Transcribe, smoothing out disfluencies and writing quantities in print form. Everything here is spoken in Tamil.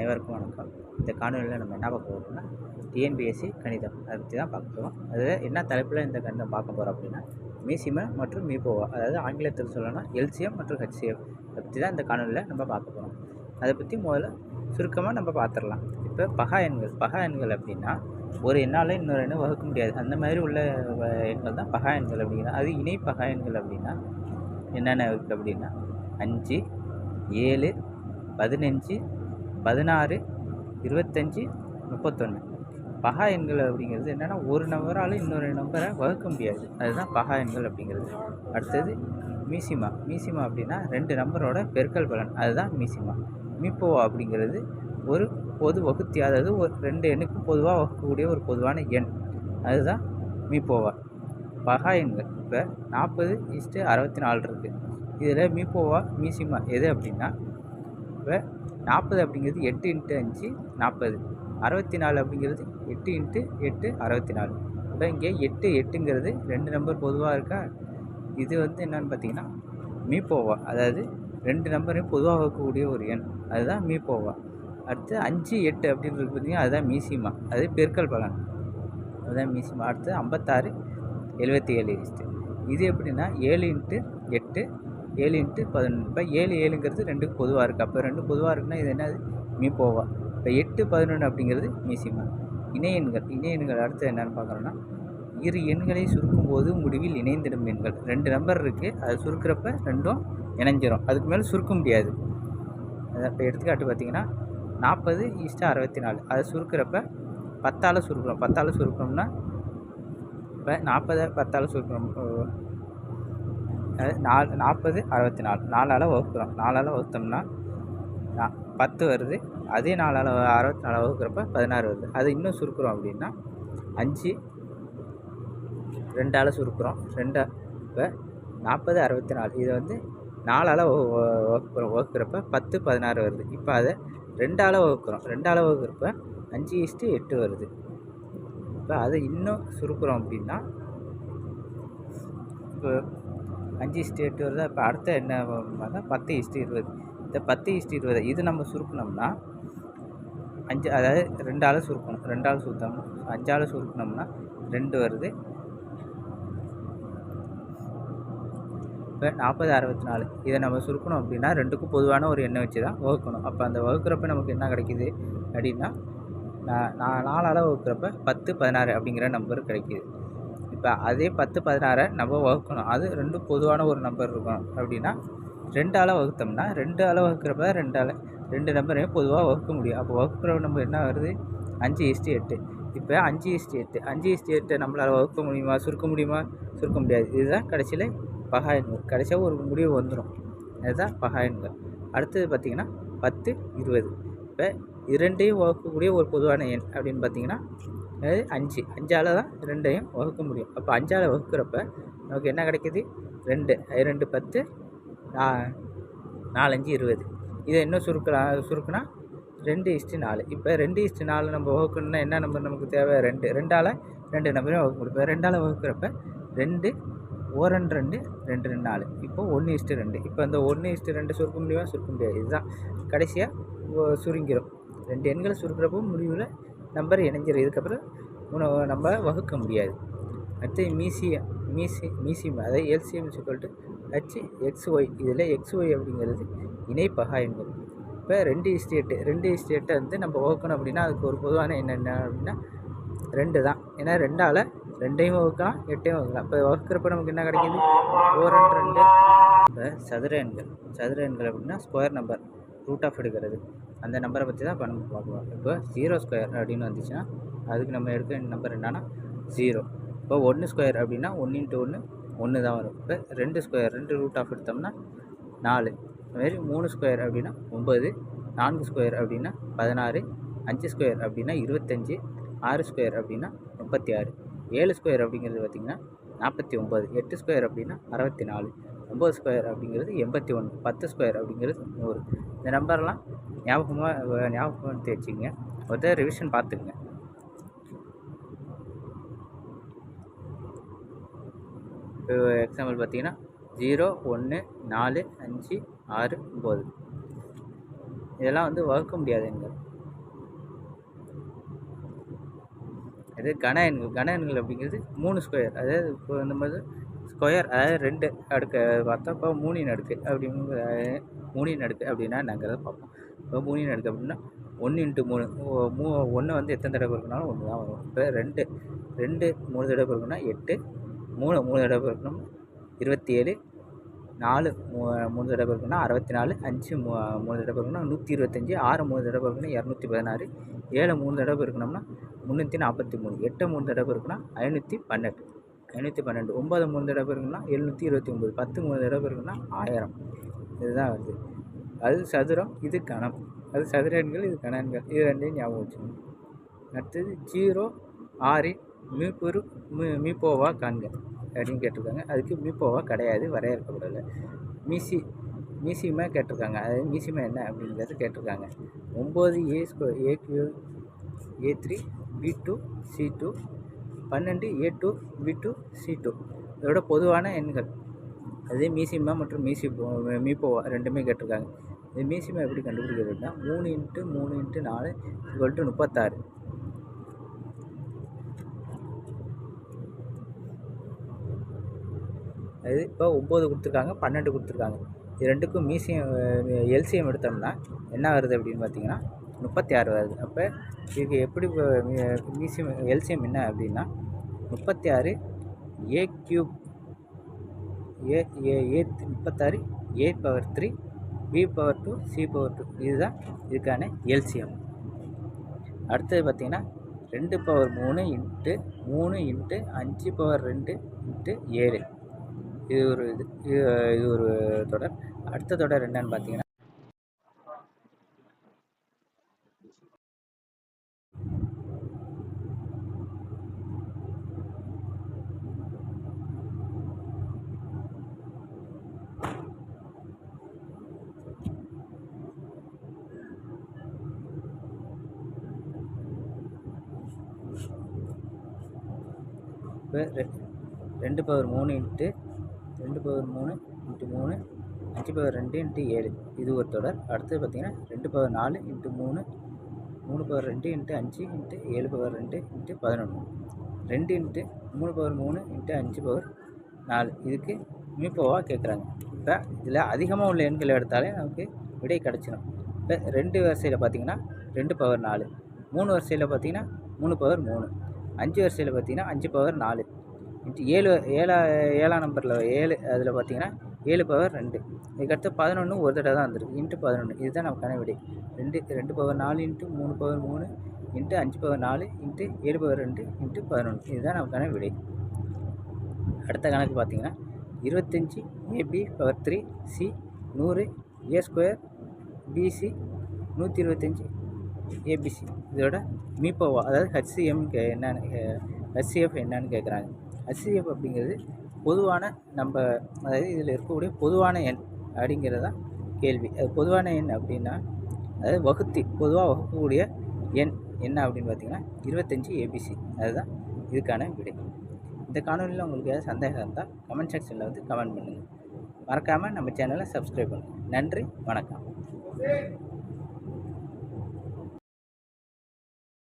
அனைவருக்கும் வணக்கம். இந்த காணொலியில் நம்ம என்ன பார்க்க போகிறோம்னா டிஎன்பிஎஸ்சி கணிதம் அதை பற்றி தான் பார்க்க போகிறோம். அதில் என்ன தலைப்பில் இந்த கணிதம் பார்க்க போகிறோம் அப்படின்னா மீசிம மற்றும் மீபோவா, அதாவது ஆங்கிலத்தில் சொல்லணும்னா எல்சிஎம் மற்றும் ஹெச்சிஎம் அதை பற்றி தான் இந்த காணொலியில் நம்ம பார்க்க போகிறோம். அதை பற்றி முதல்ல சுருக்கமாக நம்ம பார்த்துடலாம். இப்போ பகா எண்கள் அப்படின்னா ஒரு எண்ணால் இன்னொரு எண்ணை வகுக்க முடியாது, அந்த மாதிரி உள்ள எண்கள் தான் பகா எண்கள் அப்படின்னா. அது இணை பகா எண்கள் அப்படின்னா என்னென்ன இருக்குது அப்படின்னா 5, 7, 15, 16, 25, 31. பகா எண்கள் அப்படிங்கிறது என்னென்னா ஒரு நம்பரால் இன்னொரு நம்பரை வகுக்க முடியாது, அதுதான் பகா எண்கள் அப்படிங்கிறது. அடுத்தது மீசிமா அப்படின்னா 2 நம்பரோட பெருக்கல் பலன், அதுதான் மீசிமா. மீப்போவா அப்படிங்கிறது ஒரு பொது வகுத்தி, அதாவது ஒரு 2 எண்ணுக்கு பொதுவாக வகுக்கக்கூடிய ஒரு பொதுவான எண், அதுதான் மீப்போவா. பகா எண்கள் இப்போ 40:64 இருக்குது. இதில் மீப்போவா மீசிமா எது அப்படின்னா இப்போ 40 அப்படிங்கிறது 8 × 5 40, 64 அப்படிங்கிறது 8 × 8 64. இப்போ இங்கே 8ங்கிறது 2 நம்பர் பொதுவாக இருக்கா. இது என்னென்னு பார்த்தீங்கன்னா மீப்போவா, அதாவது 2 நம்பரையும் பொதுவாக வகுக்கக்கூடிய ஒரு எண், அதுதான் மீப்போவா. அடுத்து 5, 8 அப்படின்றது பார்த்தீங்கன்னா அதுதான் மீசிமா, அது பெருக்கல் பலன், அதுதான் மீசிமா. அடுத்து 56:77. இது எப்படின்னா 7 × 8 7 × 11. இப்போ 7 7ங்கிறது 2க்கு பொதுவாக இருக்குது. அப்போ 2 பொதுவாக இருக்குன்னா இது என்னது மீப்போவா. இப்போ 8 11 அப்படிங்கிறது மீசிமா. இணை எண்கள் அடுத்து என்னென்னு பார்க்குறோன்னா இரு எண்களை சுருக்கும்போது முடிவில் இணைந்திடும் எண்கள். 2 நம்பர் இருக்குது, அது சுருக்கிறப்ப ரெண்டும் இணைஞ்சிரும், அதுக்கு மேலே சுருக்க முடியாது. இப்போ எடுத்துக்காட்டு பார்த்தீங்கன்னா 40:64. அதை சுருக்கிறப்ப 10ஆல் சுருக்கிறோம். 10ஆல் சுருக்கணும்னா இப்போ 40 10ஆல் சுருக்கிறோம், 40 64 4ஆல் வகுக்கிறோம். 4ஆல் வகுத்தோம்னா 10 வருது. அதே 4ஆல் 64 வகுக்கிறப்ப 16 வருது. அது இன்னும் சுருக்கிறோம் அப்படின்னா 5 2ஆல் சுருக்கிறோம். 2 இப்போ 40 64. இதை 4ஆல் வகுக்கிறப்ப 10 16 வருது. இப்போ அதை 2ஆல் வகுக்கிறோம். 2ஆல் வகுக்கிறப்ப 5:8 வருது. இப்போ அதை இன்னும் சுருக்கிறோம் அப்படின்னா இப்போ 5:8 வருதா. இப்போ அடுத்த என்ன பார்த்தா 10:20. இந்த 10:20 இது நம்ம சுருக்கணும்னா 5, அதாவது 2ஆல் சுருக்கணும். 2ஆல் சுருத்தோம்னா 5ஆல் சுருக்கணும்னா 2 வருது. இப்போ 40 64. இதை நம்ம சுருக்கணும் அப்படின்னா 2க்கும் பொதுவான ஒரு எண்ணை வச்சு தான் வகுக்கணும். அப்போ அந்த வகுக்கிறப்ப நமக்கு என்ன கிடைக்கிது அப்படின்னா 4ஆல் வகுக்கிறப்ப 10 16 அப்படிங்கிற நம்பர் கிடைக்கிது. இப்போ அதே 10 16 நம்ம வகுக்கணும், அது 2 பொதுவான ஒரு நம்பர் இருக்கணும் அப்படின்னா 2ஆல் வகுத்தோம்னா 2ஆல் வகுக்கிறப்ப 2 நம்பரையும் பொதுவாக வகுக்க முடியும். அப்போ வகுக்கிற நம்பர் என்ன வருது 5:8. இப்போ 5:8 5:8 நம்மளால் வகுக்க முடியுமா, சுருக்க முடியுமா, சுருக்க முடியாது. இதுதான் கடைசியில் பகா எண்கள். கடைசியாக ஒரு முடிவு வந்துடும், அதுதான் பகா எண்கள். அடுத்தது பார்த்திங்கன்னா 10 20. இப்போ 2ஐயும் வகுக்கக்கூடிய ஒரு பொதுவான எண் அப்படின்னு பார்த்தீங்கன்னா 5. 5ஆல் தான் 2ஐயும் வகுக்க முடியும். அப்போ 5ஆல் வகுக்கிறப்ப நமக்கு என்ன கிடைக்கிது 2 2 10 4 5 20. இதை இன்னும் சுருக்குனா 2:4. இப்போ 2:4 நம்ம வகுக்கணும்னா என்ன நம்பர் நமக்கு தேவை 2. 2ஆல் 2 நம்பரையும் வகுக்க முடியும். இப்போ 2ஆல் வகுக்கிறப்ப 2 1 2 2 4. இப்போ 1:2. இப்போ இந்த 1:2 சுருக்க முடியுமா, சுருக்க முடியாது. இதுதான் கடைசியாக சுருங்கிடும். 2 எண்களை சுருக்கிறப்போ முடிவில் நம்பர் இணைஞ்சிடும். இதுக்கப்புறம் நம்ம வகுக்க முடியாது. அடுத்து மீசிமா, அதாவது எல்சிஎம் HXY. இதில் XY அப்படிங்கிறது இணை பகா எண்கள். இப்போ 2:8 நம்ம வகுக்கணும் அப்படின்னா அதுக்கு ஒரு பொதுவான எண் என்ன அப்படின்னா 2 தான். ஏன்னா 2ஆல் 2ஐயும் வகுக்கலாம் 8ஐயும் வகுக்கலாம். இப்போ வகுக்கிறப்ப நமக்கு என்ன கிடைக்கிது 4 2. இப்போ சதுர எண்கள் அப்படின்னா ஸ்கொயர் நம்பர் ரூட் ஆஃப் எடுக்கிறது, அந்த நம்பரை பற்றி தான் இப்போ நம்ம பார்க்கலாம். இப்போ 0² அப்படின்னு வந்துச்சுன்னா அதுக்கு நம்ம எடுக்க நம்பர் என்னன்னா 0. இப்போ 1² அப்படின்னா 1 × 1 1 தான் வரும். இப்போ 2² 2 ரூட் ஆஃப் எடுத்தோம்னா 4. அதுமாரி 3² அப்படின்னா 9, 4² அப்படின்னா 16, 5² அப்படின்னா 25, 6² அப்படின்னா 36, 7² அப்படிங்கிறது பார்த்திங்கன்னா 49, 8² அப்படின்னா 64, 9² அப்படிங்கிறது 81, 10² அப்படிங்கிறது 100. இந்த நம்பர்லாம் ஞாபகமாக வச்சுக்கோங்க. ஒரு ரிவிஷன் பார்த்துக்குங்க. இப்போ எக்ஸாம்பிள் பார்த்தீங்கன்னா 0 1 4 5 6 9. இதெல்லாம் வகுக்க முடியாது எண்கள். இது கன எண்கள் அப்படிங்கிறது 3 ஸ்கொயர். அதாவது இப்போ இந்த மாதிரி ஸ்கொயர், அதாவது 2 அடுக்கு பார்த்தா இப்போ 3 அடுக்கு அப்படிங்கிற 3 அடுக்கு அப்படின்னா என்னங்கிறத பார்ப்போம். இப்போ 3 அடுக்கு அப்படின்னா 1 × 3 1 வந்து எத்தனை தடவை இருக்குனாலும் 1 தான் வரும். இப்போ 2 3 தடவை இருக்குன்னா 8, 3 தடவை இருக்கணும் 27, 4 3 தடவை இருக்குன்னா 64, 5 3 தடவை இருக்குன்னா 125, 6 3 தடவை இருக்குன்னா 216, 7 3 தடவை இருக்கணும்னா 343, 8 3 தடவை இருக்குன்னா 512, 9 3 தடவை இருக்குன்னா 729, 10 3 தடவை இருக்குன்னா 1000. இதுதான் வருது. அது சதுரம், இது கணம். அது சதுர எண்கள், இது கன எண்கள். இது ரெண்டையும் ஞாபகம் வச்சுக்கணும். அடுத்தது 0 6 மீப்போவா காண்க அப்படின்னு கேட்டிருக்காங்க. அதுக்கு மீப்போவா கிடையாது, வரையறுக்கப்படலை. மீசிமா கேட்டிருக்காங்க. அதாவது மீசிமா என்ன அப்படிங்கிறது கேட்டிருக்காங்க. 9 A2 A3 B2 C2 12 A2 B2 C2 இதோட பொதுவான எண்கள். அதே மீசிமா மற்றும் மீப்போவா ரெண்டுமே கேட்டிருக்காங்க. இது மீசிமா எப்படி கண்டுபிடிக்கிறதுனா 3 × 3 × 4 = 36. அது இப்போ 9 கொடுத்துருக்காங்க, 12 கொடுத்துருக்காங்க. இது ரெண்டுக்கும் எல்சிஎம் எடுத்தோம்னா என்ன வருது அப்படின்னு பார்த்தீங்கன்னா 36 வருது. அப்போ இதுக்கு எப்படி எல்சிஎம் என்ன அப்படின்னா 36 A³ 36 A⁻3 B⁻2 C⁻2 இதுதான் இதுக்கான எல்சிஎம். அடுத்தது பார்த்திங்கன்னா 2⁻3 × 3 × 5⁻2 × 7 இது ஒரு தொடர். அடுத்த தொடர் என்னன்னு பார்த்தீங்கன்னா இப்போ 2⁻3 × 3 5⁻2 × 7 இது ஒரு தொடர். அடுத்தது பார்த்திங்கன்னா 2⁻4 × 3 3⁻2 × 5 × 7⁻2 × 11 2 × 3⁻3 × 5⁻4 இதுக்கு மீப்போவா கேட்குறாங்க. இப்போ இதில் அதிகமாக உள்ள எண்களை எடுத்தாலே நமக்கு விடை கிடச்சிடும். இப்போ 2 வரிசையில் பார்த்திங்கன்னா 2⁻4, 3 வரிசையில் பார்த்திங்கன்னா 3⁻3, 5 வரிசையில் பார்த்திங்கன்னா 5⁻4 ஏழாம் நம்பரில் 7 அதில் பார்த்திங்கன்னா 7⁻2. இதுக்கடுத்து 11 ஒரு தடவை தான் வந்துருக்கு × 11. இதுதான் நமக்கான விடை. 2⁻4 × 3⁻3 × 5⁻4 × 7⁻2 × 11 இதுதான் நமக்கான விடை. அடுத்த கணக்கு பார்த்திங்கன்னா 25 AB⁻3 C 100 A² BC 125 ABC இதோட மீப்போவா அதாவது HCM HCF என்னன்னு கேட்குறாங்க. HCF அப்படிங்கிறது பொதுவான அதாவது இதில் இருக்கக்கூடிய பொதுவான எண் அப்படிங்கிறது தான் கேள்வி. அது பொதுவான எண் அப்படின்னா அதாவது பொதுவாக வகுக்கக்கூடிய எண் என்ன அப்படின்னு பார்த்தீங்கன்னா 25 ABC அதுதான் இதுக்கான விடை. இந்த காணொலியில் உங்களுக்கு ஏதாவது சந்தேகம் இருந்தால் கமெண்ட் செக்ஷனில் வந்து கமெண்ட் பண்ணுங்கள். மறக்காமல் நம்ம சேனலை சப்ஸ்கிரைப் பண்ணுங்கள். நன்றி, வணக்கம்.